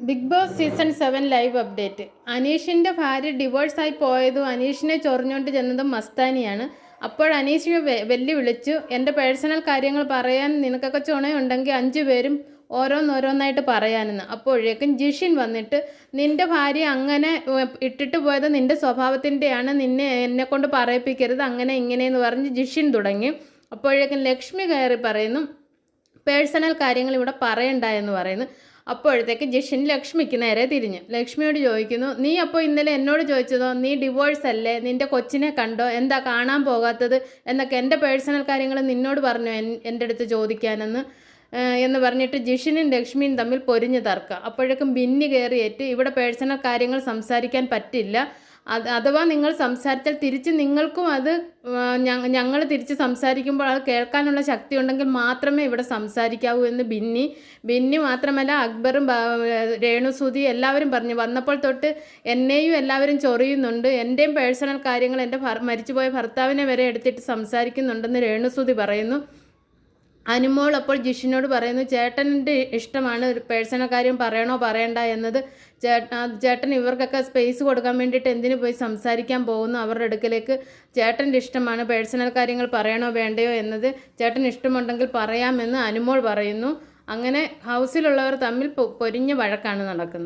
Big boss season 7 live update. അനീഷിൻ്റെ ഭാര്യ ഡിവോഴ്സായി പോയതും അനീഷിനെ ചൊറിഞ്ഞുകൊണ്ട് ചെന്നതും മസ്താനിയാണ്. അപ്പോൾ അനീഷിനെ വെല്ലുവിളിച്ചു, എൻ്റെ പേഴ്സണൽ കാര്യങ്ങൾ പറയാൻ നിനക്കൊക്കെ ചുണയുണ്ടെങ്കിൽ 5 പേരും ഓരോന്നോരോന്നായിട്ട് പറയാനെന്ന്. അപ്പോഴേക്കും ജിഷിൻ വന്നിട്ട്, നിൻ്റെ ഭാര്യ അങ്ങനെ ഇട്ടിട്ട് പോയത് നിൻ്റെ സ്വഭാവത്തിൻ്റെയാണ്, നിന്നെ എന്നെക്കൊണ്ട് പറയിപ്പിക്കരുത് അങ്ങനെ ഇങ്ങനെയെന്ന് പറഞ്ഞ് ജിഷിൻ തുടങ്ങി. അപ്പോഴേക്കും ലക്ഷ്മി കയറി പറയുന്നു, പേഴ്സണൽ കാര്യങ്ങൾ ഇവിടെ പറയണ്ട എന്ന് പറയുന്നു. അപ്പോഴത്തേക്ക് ജിഷിൻ ലക്ഷ്മിക്ക് നേരെ തിരിഞ്ഞു ലക്ഷ്മിയോട് ചോദിക്കുന്നു, നീ അപ്പോൾ ഇന്നലെ എന്നോട് ചോദിച്ചതോ, നീ ഡിവോഴ്സ് അല്ലേ, നിൻ്റെ കൊച്ചിനെ കണ്ടോ, എന്താ കാണാൻ പോകാത്തത് എന്നൊക്കെ എൻ്റെ പേഴ്സണൽ കാര്യങ്ങൾ നിന്നോട് പറഞ്ഞു എൻ്റെ അടുത്ത് ചോദിക്കാനെന്ന് എന്ന് പറഞ്ഞിട്ട് ജിഷിനും ലക്ഷ്മിയും തമ്മിൽ പൊരിഞ്ഞു തർക്കുക. അപ്പോഴേക്കും ബിന്നി കയറിയേറ്റ്, ഇവിടെ പേഴ്സണൽ കാര്യങ്ങൾ സംസാരിക്കാൻ പറ്റില്ല, അഥവാ നിങ്ങൾ സംസാരിച്ചാൽ തിരിച്ച് നിങ്ങൾക്കും അത് ഞങ്ങൾ തിരിച്ച് സംസാരിക്കുമ്പോൾ അത് കേൾക്കാനുള്ള ശക്തി ഉണ്ടെങ്കിൽ മാത്രമേ ഇവിടെ സംസാരിക്കാവൂ എന്ന് ബിന്നി മാത്രമല്ല അക്ബറും രേണുസുതി എല്ലാവരും പറഞ്ഞു. വന്നപ്പോൾ തൊട്ട് എന്നെയും എല്ലാവരും ചൊറിയുന്നുണ്ട്, എൻ്റെയും പേഴ്സണൽ കാര്യങ്ങൾ എൻ്റെ മരിച്ചുപോയ ഭർത്താവിനെ വരെ എടുത്തിട്ട് സംസാരിക്കുന്നുണ്ടെന്ന് രേണുസുതി പറയുന്നു. അനുമോൾ അപ്പോൾ ജിഷിനോട് പറയുന്നു, ചേട്ടൻ്റെ ഇഷ്ടമാണ് ഒരു പേഴ്സണൽ കാര്യം പറയണോ പറയണ്ട എന്നത്, ചേട്ടൻ ഇവർക്കൊക്കെ സ്പേസ് കൊടുക്കാൻ വേണ്ടിയിട്ട് എന്തിനു പോയി സംസാരിക്കാൻ പോകുന്നു അവരുടെ അടുക്കലേക്ക്, ചേട്ടൻ്റെ ഇഷ്ടമാണ് പേഴ്സണൽ കാര്യങ്ങൾ പറയണോ വേണ്ടയോ എന്നത്, ചേട്ടൻ ഇഷ്ടമുണ്ടെങ്കിൽ പറയാമെന്ന് അനുമോൾ പറയുന്നു. അങ്ങനെ ഹൗസിലുള്ളവർ തമ്മിൽ പൊരിഞ്ഞ വഴക്കാണ് നടക്കുന്നത്.